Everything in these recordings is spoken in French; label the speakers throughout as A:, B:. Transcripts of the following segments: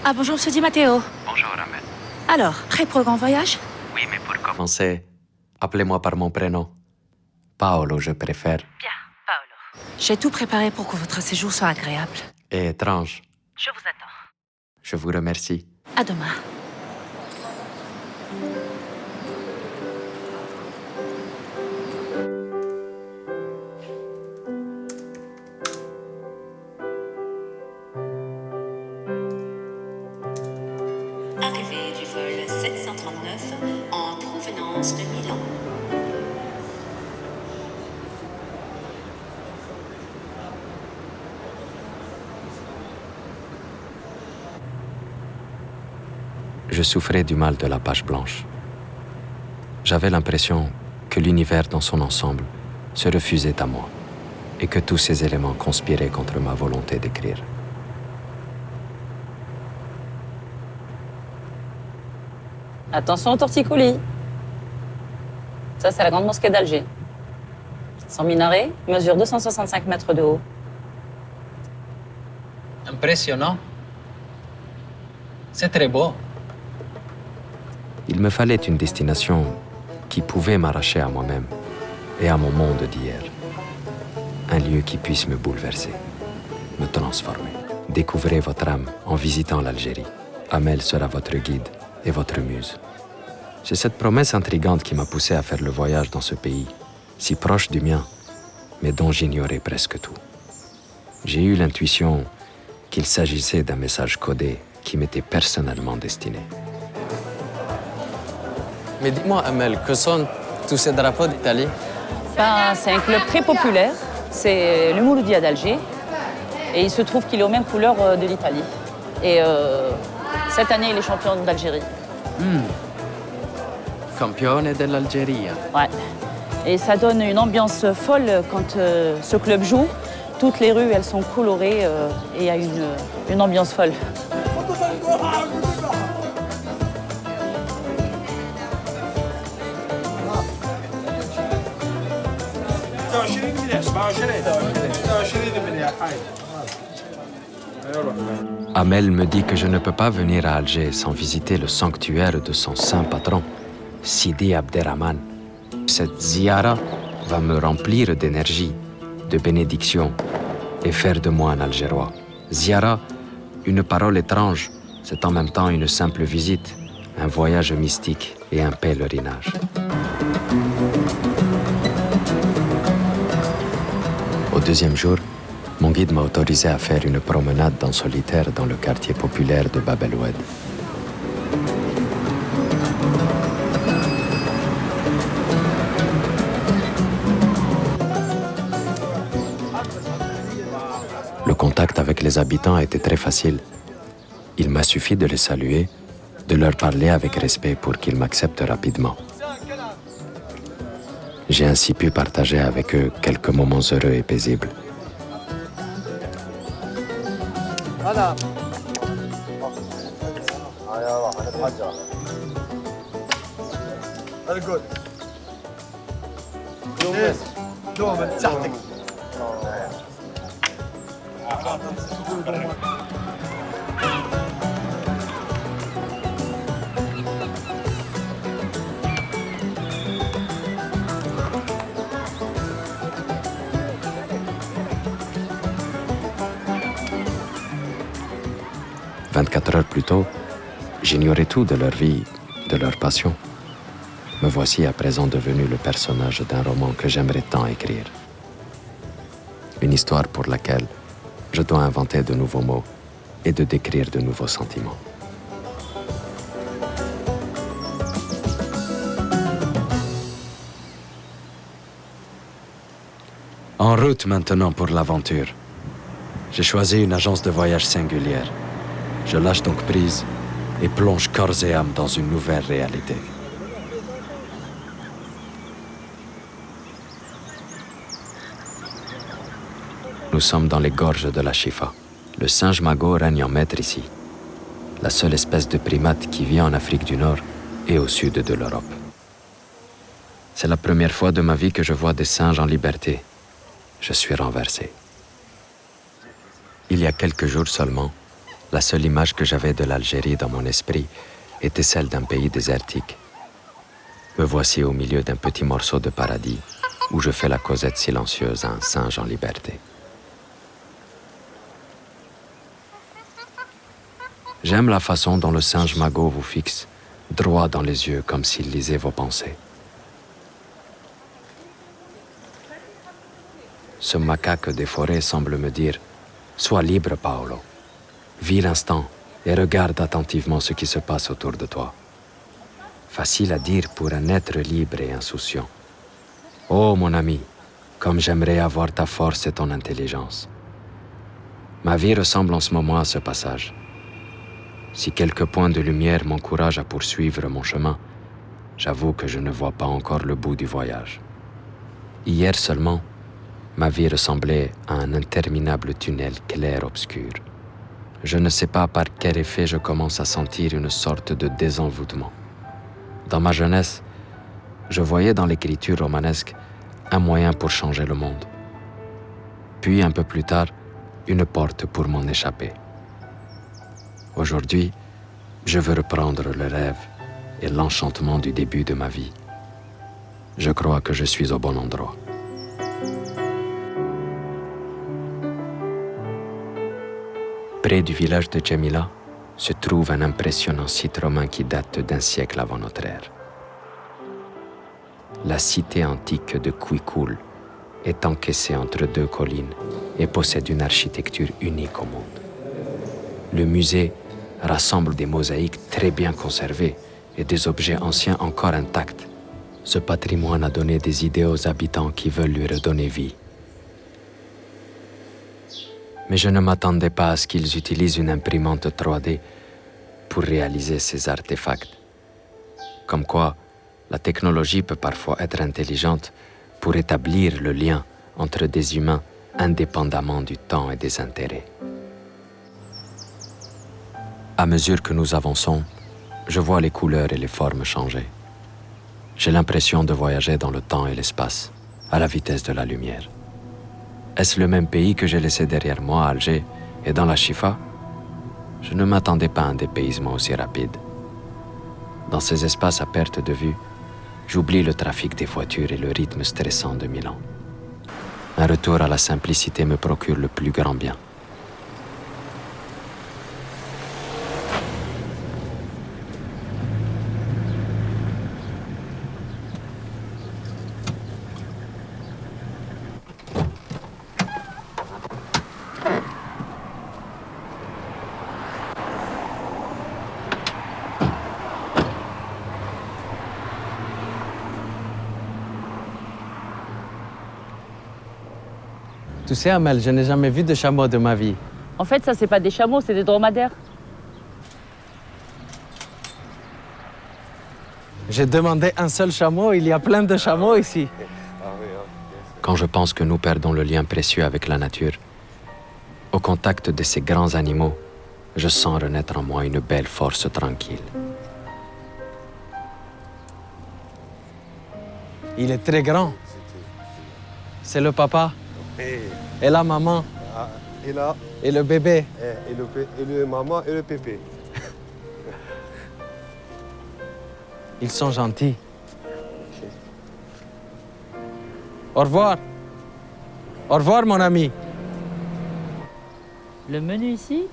A: Ah bonjour, Monsieur Di Matteo.
B: Bonjour, Amel.
A: Alors, prêt pour le grand voyage?
B: Oui, mais pour commencer, appelez-moi par mon prénom. Paolo, je préfère.
A: Bien, Paolo. J'ai tout préparé pour que votre séjour soit agréable.
B: Et étrange.
A: Je vous attends.
B: Je vous remercie.
A: À demain.
C: Arrivée du vol 739 en provenance de Milan.
B: Je souffrais du mal de la page blanche. J'avais l'impression que l'univers dans son ensemble se refusait à moi et que tous ces éléments conspiraient contre ma volonté d'écrire.
D: Attention aux torticolis. Ça, c'est la grande mosquée d'Alger. Son minaret mesure 265 mètres de haut.
E: Impressionnant. C'est très beau.
B: Il me fallait une destination qui pouvait m'arracher à moi-même et à mon monde d'hier. Un lieu qui puisse me bouleverser, me transformer. Découvrez votre âme en visitant l'Algérie. Amel sera votre guide et votre muse. C'est cette promesse intrigante qui m'a poussé à faire le voyage dans ce pays, si proche du mien, mais dont j'ignorais presque tout. J'ai eu l'intuition qu'il s'agissait d'un message codé qui m'était personnellement destiné.
E: Mais dis-moi, Amel, que sont tous ces drapeaux d'Italie?
D: C'est un club très populaire. C'est le Mouloudia d'Alger. Et il se trouve qu'il est aux mêmes couleurs de l'Italie. Et cette année, il est champion d'Algérie.
E: Campione dell'Algeria.
D: Ouais. Et ça donne une ambiance folle quand ce club joue. Toutes les rues, elles sont colorées et il y a une ambiance folle.
B: Amel me dit que je ne peux pas venir à Alger sans visiter le sanctuaire de son saint patron, Sidi Abderrahman. Cette ziara va me remplir d'énergie, de bénédiction et faire de moi un Algérois. Ziara, une parole étrange, c'est en même temps une simple visite, un voyage mystique et un pèlerinage. Au deuxième jour, mon guide m'a autorisé à faire une promenade en solitaire dans le quartier populaire de Bab el-Oued. Le contact avec les habitants était très facile. Il m'a suffi de les saluer, de leur parler avec respect pour qu'ils m'acceptent rapidement. J'ai ainsi pu partager avec eux quelques moments heureux et paisibles. « 24 heures plus tôt, j'ignorais tout de leur vie, de leur passion. Me voici à présent devenu le personnage d'un roman que j'aimerais tant écrire. Une histoire pour laquelle je dois inventer de nouveaux mots et de décrire de nouveaux sentiments. En route maintenant pour l'aventure. J'ai choisi une agence de voyage singulière. Je lâche donc prise et plonge corps et âme dans une nouvelle réalité. Nous sommes dans les gorges de la Chifa. Le singe magot règne en maître ici. La seule espèce de primate qui vit en Afrique du Nord et au sud de l'Europe. C'est la première fois de ma vie que je vois des singes en liberté. Je suis renversé. Il y a quelques jours seulement, La seule image que j'avais de l'Algérie dans mon esprit était celle d'un pays désertique. Me voici au milieu d'un petit morceau de paradis où je fais la causette silencieuse à un singe en liberté. J'aime la façon dont le singe magot vous fixe, droit dans les yeux comme s'il lisait vos pensées. Ce macaque des forêts semble me dire « Sois libre, Paolo. Vis l'instant et regarde attentivement ce qui se passe autour de toi. » Facile à dire pour un être libre et insouciant. Oh mon ami, comme j'aimerais avoir ta force et ton intelligence. Ma vie ressemble en ce moment à ce passage. Si quelques points de lumière m'encouragent à poursuivre mon chemin, j'avoue que je ne vois pas encore le bout du voyage. Hier seulement, ma vie ressemblait à un interminable tunnel clair-obscur. Je ne sais pas par quel effet je commence à sentir une sorte de désenvoûtement. Dans ma jeunesse, je voyais dans l'écriture romanesque un moyen pour changer le monde. Puis, un peu plus tard, une porte pour m'en échapper. Aujourd'hui, je veux reprendre le rêve et l'enchantement du début de ma vie. Je crois que je suis au bon endroit. Près du village de Djamila se trouve un impressionnant site romain qui date d'un siècle avant notre ère. La cité antique de Kouikoul est encaissée entre deux collines et possède une architecture unique au monde. Le musée rassemble des mosaïques très bien conservées et des objets anciens encore intacts. Ce patrimoine a donné des idées aux habitants qui veulent lui redonner vie. Mais je ne m'attendais pas à ce qu'ils utilisent une imprimante 3D pour réaliser ces artefacts. Comme quoi, la technologie peut parfois être intelligente pour établir le lien entre des humains indépendamment du temps et des intérêts. À mesure que nous avançons, je vois les couleurs et les formes changer. J'ai l'impression de voyager dans le temps et l'espace, à la vitesse de la lumière. Est-ce le même pays que j'ai laissé derrière moi à Alger et dans la Chifa? Je ne m'attendais pas à un dépaysement aussi rapide. Dans ces espaces à perte de vue, j'oublie le trafic des voitures et le rythme stressant de Milan. Un retour à la simplicité me procure le plus grand bien.
E: Tu sais, Amel, je n'ai jamais vu de chameau de ma vie.
D: En fait, ça, c'est pas des chameaux, c'est des dromadaires.
E: J'ai demandé un seul chameau, il y a plein de chameaux ici.
B: Quand je pense que nous perdons le lien précieux avec la nature, au contact de ces grands animaux, je sens renaître en moi une belle force tranquille.
E: Il est très grand. C'est le papa et la maman
F: Et là,
E: et le bébé.
F: et le maman et le pépé.
E: Ils sont gentils. Au revoir. Au revoir, mon ami.
D: Le menu ici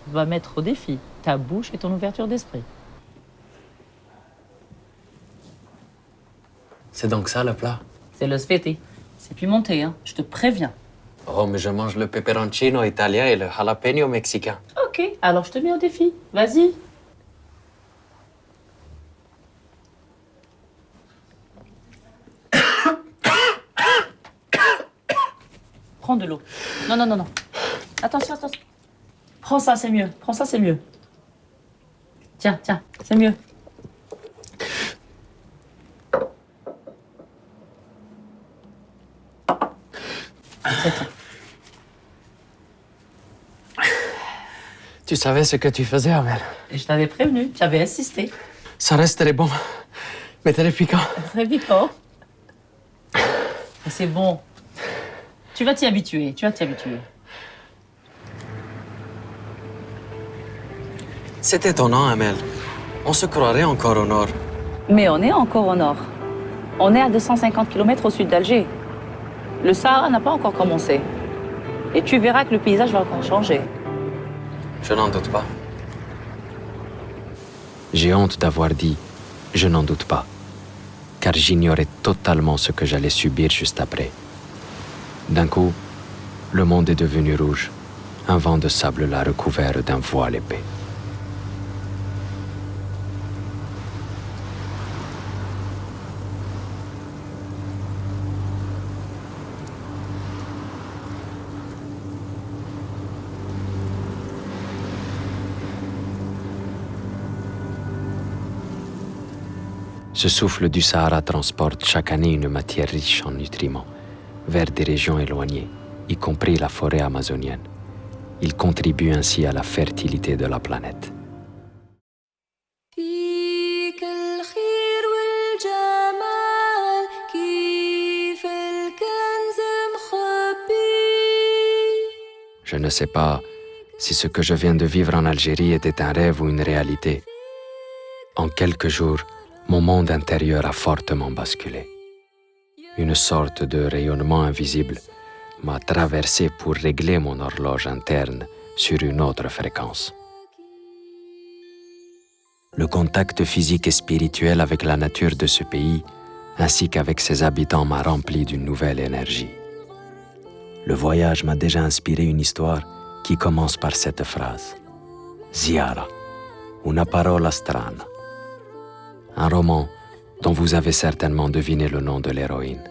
D: va mettre au défi ta bouche et ton ouverture d'esprit.
B: C'est donc ça le plat?
D: C'est le sfeti. C'est pimenté, hein, je te préviens.
B: Oh, mais je mange le peperoncino italien et le jalapeno mexicain.
D: Ok, alors je te mets au défi. Vas-y. Prends de l'eau. Non, non, non, non. Attention, attention. Prends ça, c'est mieux. Prends ça, c'est mieux. Tiens, tiens, c'est mieux. C'est ça.
E: Tu savais ce que tu faisais, Amel.
D: Et je t'avais prévenu, tu avais insisté.
E: Ça reste très bon, mais très piquant.
D: Très piquant. C'est bon. Tu vas t'y habituer, tu vas t'y habituer.
E: C'est étonnant, Amel. On se croirait encore au nord.
D: Mais on est encore au nord. On est à 250 km au sud d'Alger. Le Sahara n'a pas encore commencé. Et tu verras que le paysage va encore changer.
E: Je n'en doute pas.
B: J'ai honte d'avoir dit « je n'en doute pas », car j'ignorais totalement ce que j'allais subir juste après. D'un coup, le monde est devenu rouge. Un vent de sable l'a recouvert d'un voile épais. Ce souffle du Sahara transporte chaque année une matière riche en nutriments vers des régions éloignées, y compris la forêt amazonienne. Il contribue ainsi à la fertilité de la planète. Je ne sais pas si ce que je viens de vivre en Algérie était un rêve ou une réalité. En quelques jours, mon monde intérieur a fortement basculé. Une sorte de rayonnement invisible m'a traversé pour régler mon horloge interne sur une autre fréquence. Le contact physique et spirituel avec la nature de ce pays, ainsi qu'avec ses habitants, m'a rempli d'une nouvelle énergie. Le voyage m'a déjà inspiré une histoire qui commence par cette phrase. Ziara, una parola strana. Un roman dont vous avez certainement deviné le nom de l'héroïne.